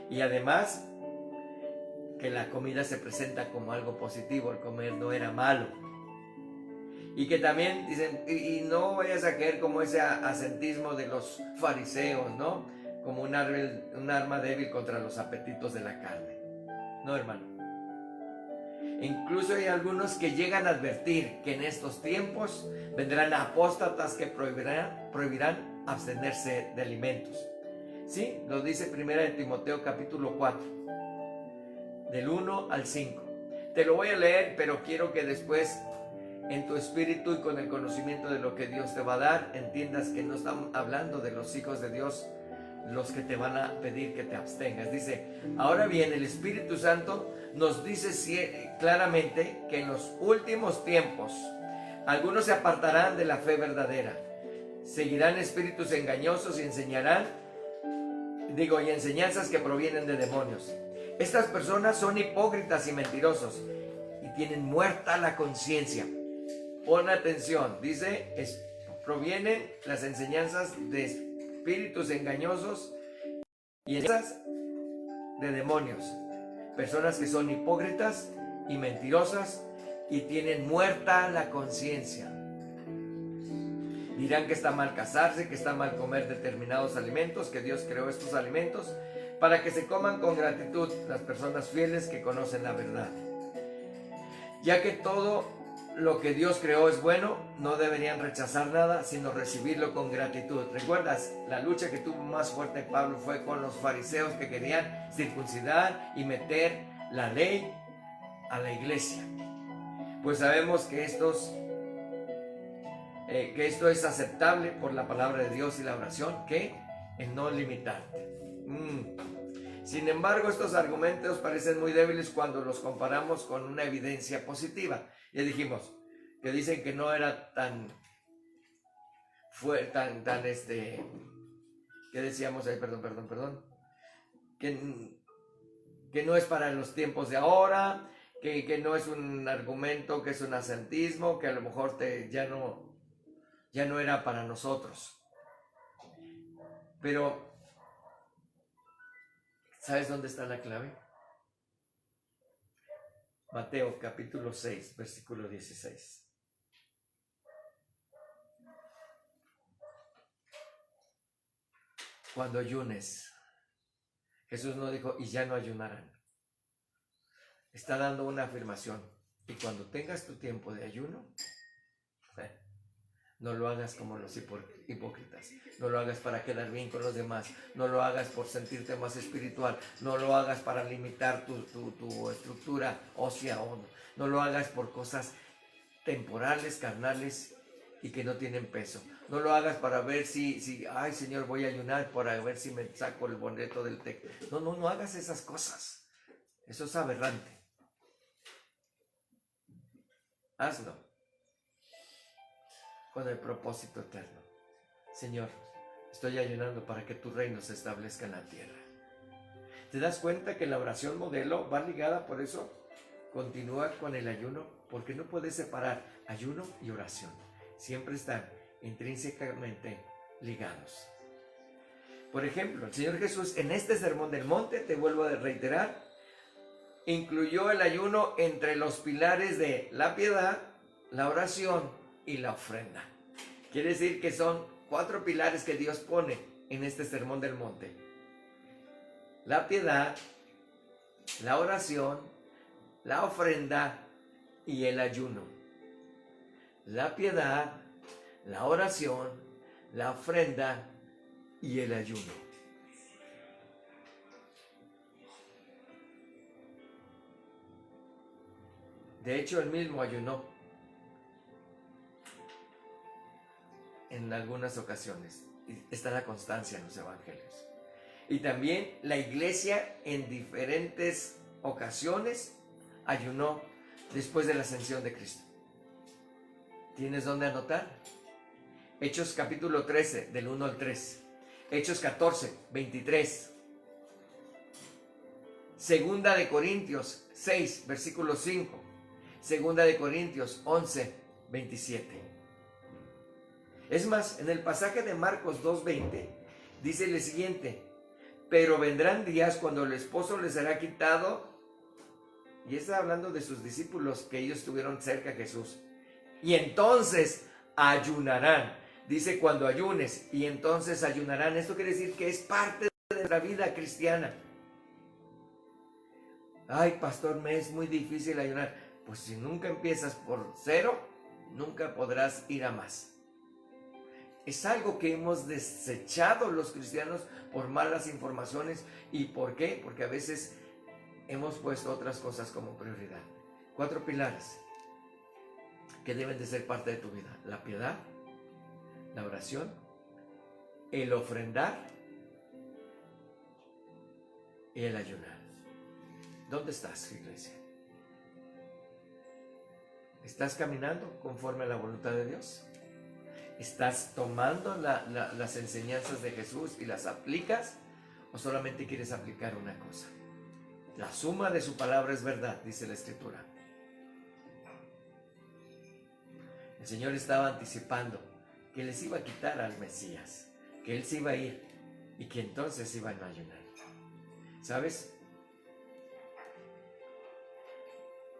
Y además que la comida se presenta como algo positivo, el comer no era malo. Y que también dicen, y no vayas a caer como ese asentismo de los fariseos, ¿no? Como un arma débil contra los apetitos de la carne. No, hermano. Incluso hay algunos que llegan a advertir que en estos tiempos vendrán apóstatas que prohibirán abstenerse de alimentos. Sí, lo dice 1 de Timoteo capítulo 4, del 1 al 5. Te lo voy a leer, pero quiero que después, en tu espíritu y con el conocimiento de lo que Dios te va a dar, entiendas que no estamos hablando de los hijos de Dios los que te van a pedir que te abstengas. Dice, ahora bien, el Espíritu Santo nos dice claramente que en los últimos tiempos algunos se apartarán de la fe verdadera, seguirán espíritus engañosos y enseñanzas que provienen de demonios. Estas personas son hipócritas y mentirosos y tienen muerta la conciencia. Pon atención, dice, provienen las enseñanzas de espíritus engañosos y enseñanzas de demonios. Personas que son hipócritas y mentirosas y tienen muerta la conciencia. Dirán que está mal casarse, que está mal comer determinados alimentos, que Dios creó estos alimentos para que se coman con gratitud las personas fieles que conocen la verdad. Ya que todo lo que Dios creó es bueno, no deberían rechazar nada, sino recibirlo con gratitud. ¿Recuerdas? La lucha que tuvo más fuerte Pablo fue con los fariseos que querían circuncidar y meter la ley a la iglesia. Pues sabemos que esto es aceptable por la palabra de Dios y la oración, que el no limitarte. Sin embargo, estos argumentos parecen muy débiles cuando los comparamos con una evidencia positiva. Ya dijimos que dicen que no era ¿qué decíamos ahí? Perdón. Que no es para los tiempos de ahora, que no es un argumento, que es un asentismo, que a lo mejor ya no era para nosotros. Pero, ¿sabes dónde está la clave? Mateo capítulo 6, versículo 16. cuando ayunes. Jesús no dijo, y ya no ayunarán. Está dando una afirmación. Y cuando tengas tu tiempo de ayuno, no lo hagas como los hipócritas. No lo hagas para quedar bien con los demás. No lo hagas por sentirte más espiritual. No lo hagas para limitar tu estructura ósea. No lo hagas por cosas temporales, carnales y que no tienen peso. No lo hagas para ver si ay Señor, voy a ayunar para ver si me saco el boleto del TEC. No hagas esas cosas. Eso es aberrante. Hazlo con el propósito eterno. Señor, estoy ayunando para que tu reino se establezca en la tierra. ¿Te das cuenta que la oración modelo va ligada? Por eso continúa con el ayuno, porque no puedes separar ayuno y oración. Siempre están intrínsecamente ligados. Por ejemplo, el Señor Jesús en este sermón del monte, te vuelvo a reiterar, incluyó el ayuno entre los pilares de la piedad, la oración y la ofrenda. Quiere decir que son 4 pilares que Dios pone en este sermón del monte: la piedad, la oración, la ofrenda y el ayuno. La piedad, la oración, la ofrenda y el ayuno. De hecho, él mismo ayunó en algunas ocasiones. Está la constancia en los evangelios. Y también la iglesia en diferentes ocasiones ayunó después de la ascensión de Cristo. ¿Tienes dónde anotar? Hechos capítulo 13, del 1 al 3. Hechos 14, 23. Segunda de Corintios 6, versículo 5. Segunda de Corintios 11, 27. Es más, en el pasaje de Marcos 2:20 dice lo siguiente: pero vendrán días cuando el esposo les será quitado. Y está hablando de sus discípulos, que ellos estuvieron cerca a Jesús. Y entonces ayunarán. Dice cuando ayunes, y entonces ayunarán. Esto quiere decir que es parte de la vida cristiana. Ay, pastor, me es muy difícil ayunar. Pues si nunca empiezas por 0, nunca podrás ir a más. Es algo que hemos desechado los cristianos por malas informaciones. ¿Y por qué? Porque a veces hemos puesto otras cosas como prioridad. 4 pilares que deben de ser parte de tu vida: la piedad, la oración, el ofrendar y el ayunar. ¿Dónde estás, iglesia? ¿Estás caminando conforme a la voluntad de Dios? ¿Estás tomando las enseñanzas de Jesús y las aplicas? ¿O solamente quieres aplicar una cosa? La suma de su palabra es verdad, dice la Escritura. El Señor estaba anticipando que les iba a quitar al Mesías, que Él se iba a ir y que entonces iban a ayunar. ¿Sabes?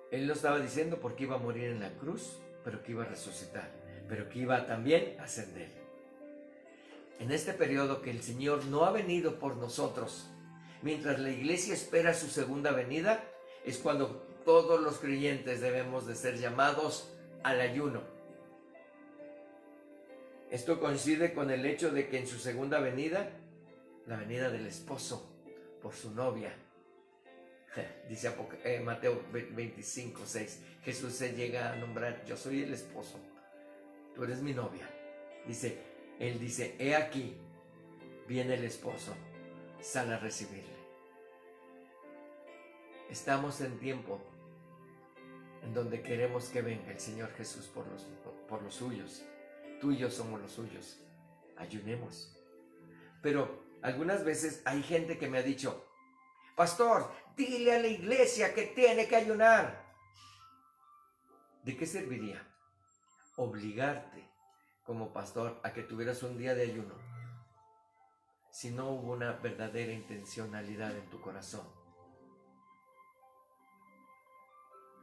Él lo estaba diciendo porque iba a morir en la cruz, pero que iba a resucitar, pero que iba también a ascender. En este periodo que el Señor no ha venido por nosotros, mientras la iglesia espera su segunda venida, es cuando todos los creyentes debemos de ser llamados al ayuno. Esto coincide con el hecho de que en su segunda venida, la venida del esposo por su novia, dice Mateo 25, 6, Jesús se llega a nombrar: yo soy el esposo, tú eres mi novia. Él dice, he aquí, viene el esposo, sal a recibirle. Estamos en tiempo en donde queremos que venga el Señor Jesús por los suyos. Tú y yo somos los suyos. Ayunemos. Pero algunas veces hay gente que me ha dicho: pastor, dile a la iglesia que tiene que ayunar. ¿De qué serviría obligarte como pastor a que tuvieras un día de ayuno si no hubo una verdadera intencionalidad en tu corazón?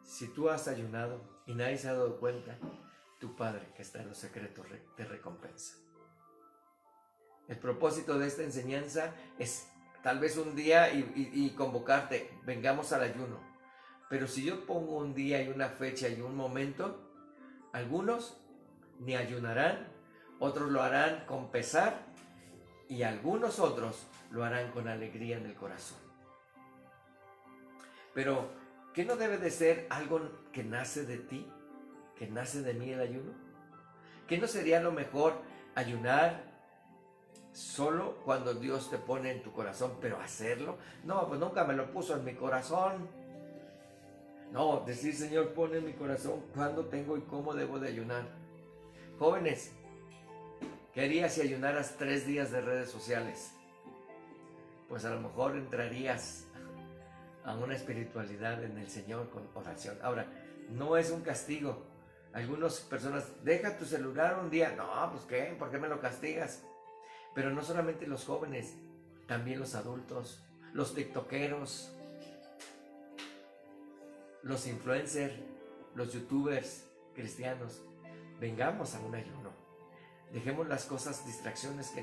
Si tú has ayunado y nadie se ha dado cuenta, tu Padre que está en los secretos te recompensa. El propósito de esta enseñanza es tal vez un día y convocarte, vengamos al ayuno. Pero si yo pongo un día y una fecha y un momento, algunos ni ayunarán, otros lo harán con pesar y algunos otros lo harán con alegría en el corazón. Pero, ¿qué no debe de ser algo que nace de ti, que nace de mí el ayuno? ¿Qué no sería lo mejor ayunar solo cuando Dios te pone en tu corazón, pero hacerlo? No, pues nunca me lo puso en mi corazón. No, decir, Señor, pone en mi corazón cuándo tengo y cómo debo de ayunar. Jóvenes, ¿qué harías si ayunaras 3 días de redes sociales? Pues a lo mejor entrarías a una espiritualidad en el Señor con oración. Ahora, no es un castigo. Algunas personas, deja tu celular un día. No, pues ¿qué? ¿Por qué me lo castigas? Pero no solamente los jóvenes, también los adultos, los tiktokeros, los influencers, los youtubers cristianos. Vengamos a un ayuno. Dejemos las cosas, distracciones que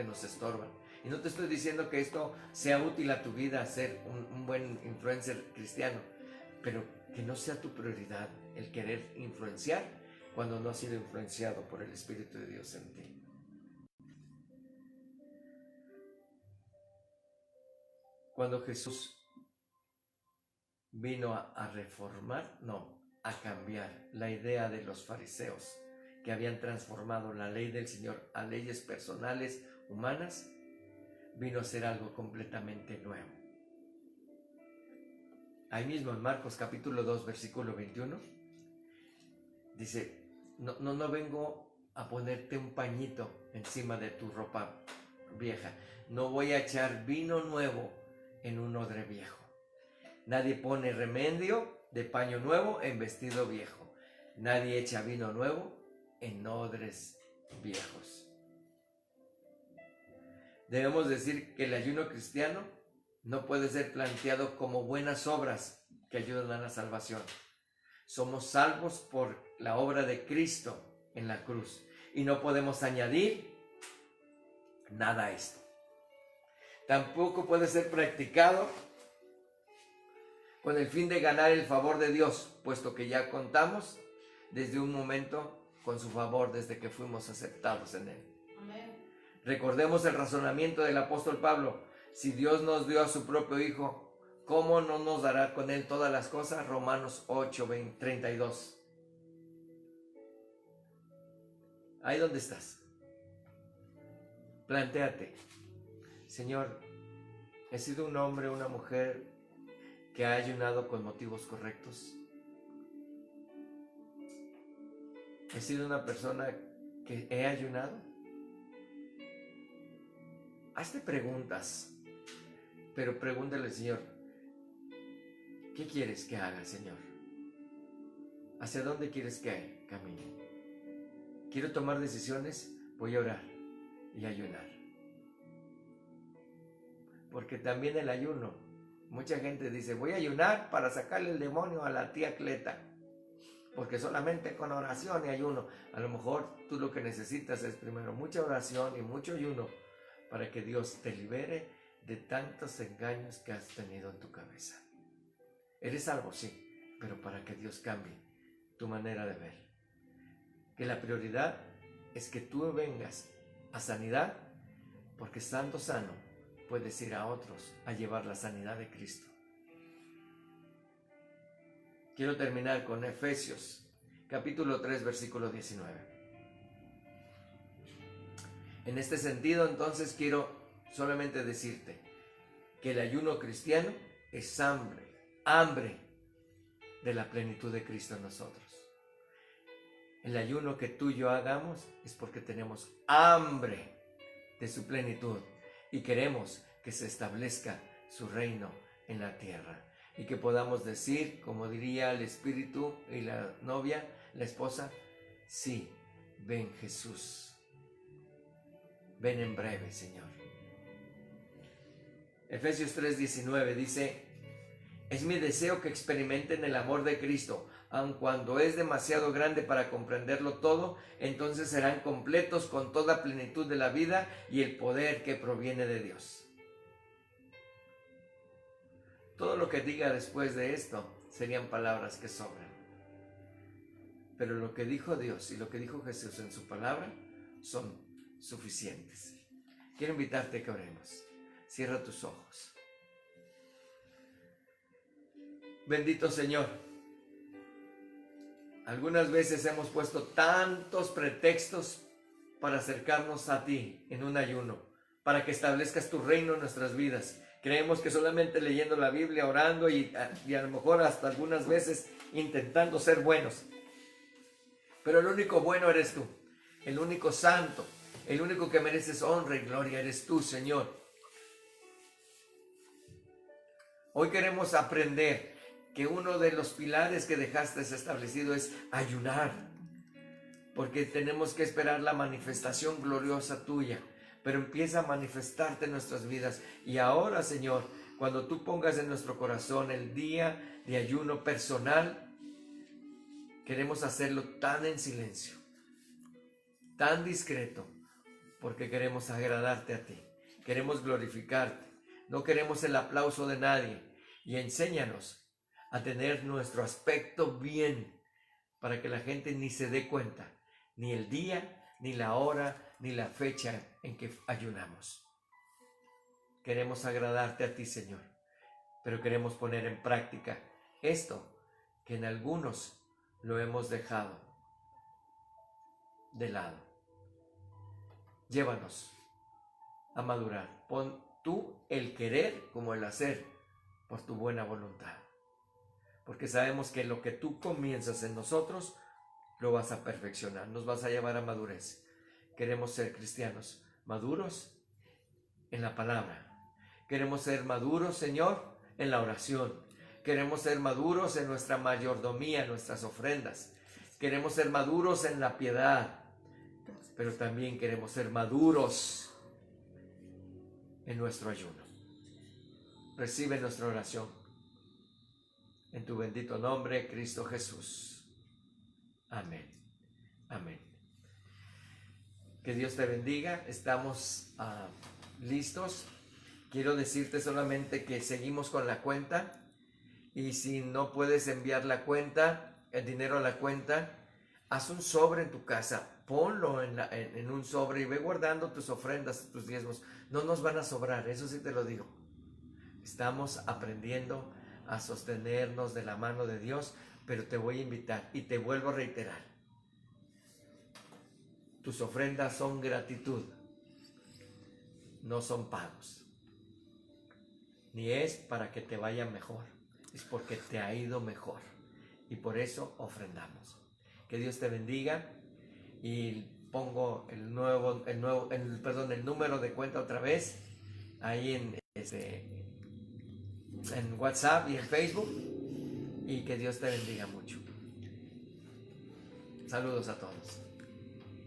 nos estorban. Y no te estoy diciendo que esto sea útil a tu vida, ser un buen influencer cristiano, pero que no sea tu prioridad el querer influenciar cuando no has sido influenciado por el Espíritu de Dios en ti. Cuando Jesús vino a reformar, no, a cambiar la idea de los fariseos que habían transformado la ley del Señor a leyes personales, humanas, vino a ser algo completamente nuevo. Ahí mismo en Marcos capítulo 2, versículo 21, dice, no vengo a ponerte un pañito encima de tu ropa vieja, no voy a echar vino nuevo en un odre viejo. Nadie pone remedio de paño nuevo en vestido viejo. Nadie echa vino nuevo en odres viejos. Debemos decir que el ayuno cristiano no puede ser planteado como buenas obras que ayudan a la salvación. Somos salvos por la obra de Cristo en la cruz y no podemos añadir nada a esto. Tampoco puede ser practicado con el fin de ganar el favor de Dios, puesto que ya contamos desde un momento con su favor desde que fuimos aceptados en Él. Amén. Recordemos el razonamiento del apóstol Pablo. Si Dios nos dio a su propio Hijo, ¿cómo no nos dará con Él todas las cosas? Romanos 8, 32. Ahí donde estás. Plantéate, Señor, ¿he sido un hombre o una mujer que ha ayunado con motivos correctos? ¿He sido una persona que he ayunado? Hazte preguntas, pero pregúntale al Señor, ¿qué quieres que haga, Señor? ¿Hacia dónde quieres que camine? ¿Quiero tomar decisiones? Voy a orar y ayunar. Porque también el ayuno, mucha gente dice, voy a ayunar para sacarle el demonio a la tía Cleta. Porque solamente con oración y ayuno, a lo mejor tú lo que necesitas es primero mucha oración y mucho ayuno para que Dios te libere de tantos engaños que has tenido en tu cabeza. Eres salvo, sí, pero para que Dios cambie tu manera de ver. Que la prioridad es que tú vengas a sanidad, porque estando sano puedes ir a otros a llevar la sanidad de Cristo. Quiero terminar con Efesios, capítulo 3, versículo 19. En este sentido, entonces, quiero solamente decirte que el ayuno cristiano es hambre de la plenitud de Cristo en nosotros. El ayuno que tú y yo hagamos es porque tenemos hambre de su plenitud y queremos que se establezca su reino en la tierra. Y que podamos decir, como diría el Espíritu y la novia, la esposa, sí, ven Jesús, ven en breve, Señor. Efesios 3:19 dice, es mi deseo que experimenten el amor de Cristo, aun cuando es demasiado grande para comprenderlo todo, entonces serán completos con toda plenitud de la vida y el poder que proviene de Dios. Todo lo que diga después de esto serían palabras que sobran. Pero lo que dijo Dios y lo que dijo Jesús en su palabra son suficientes. Quiero invitarte a que oremos. Cierra tus ojos. Bendito Señor, algunas veces hemos puesto tantos pretextos para acercarnos a ti en un ayuno, para que establezcas tu reino en nuestras vidas. Creemos que solamente leyendo la Biblia, orando y a lo mejor hasta algunas veces intentando ser buenos. Pero el único bueno eres tú, el único santo, el único que mereces honra y gloria eres tú, Señor. Hoy queremos aprender que uno de los pilares que dejaste establecido es ayunar, porque tenemos que esperar la manifestación gloriosa tuya, pero empieza a manifestarte en nuestras vidas. Y ahora, Señor, cuando tú pongas en nuestro corazón el día de ayuno personal, queremos hacerlo tan en silencio, tan discreto, porque queremos agradarte a ti, queremos glorificarte, no queremos el aplauso de nadie. Y enséñanos a tener nuestro aspecto bien, para que la gente ni se dé cuenta, ni el día, ni la hora, ni la fecha en que ayunamos. Queremos agradarte a ti, Señor, pero queremos poner en práctica esto que en algunos lo hemos dejado de lado. Llévanos a madurar. Pon tú el querer como el hacer por tu buena voluntad. Porque sabemos que lo que tú comienzas en nosotros, lo vas a perfeccionar, nos vas a llevar a madurez. Queremos ser cristianos maduros en la palabra. Queremos ser maduros, Señor, en la oración. Queremos ser maduros en nuestra mayordomía, en nuestras ofrendas. Queremos ser maduros en la piedad. Pero también queremos ser maduros en nuestro ayuno. Recibe nuestra oración. En tu bendito nombre, Cristo Jesús. Amén. Amén. Que Dios te bendiga. Estamos listos. Quiero decirte solamente que seguimos con la cuenta. Y si no puedes enviar la cuenta, el dinero a la cuenta, haz un sobre en tu casa. Ponlo en un sobre y ve guardando tus ofrendas, tus diezmos. No nos van a sobrar, eso sí te lo digo. Estamos aprendiendo a sostenernos de la mano de Dios, pero te voy a invitar y te vuelvo a reiterar. Tus ofrendas son gratitud, no son pagos. Ni es para que te vaya mejor, es porque te ha ido mejor. Y por eso ofrendamos. Que Dios te bendiga. Y pongo el número de cuenta otra vez ahí en WhatsApp y en Facebook. Y que Dios te bendiga mucho. Saludos a todos.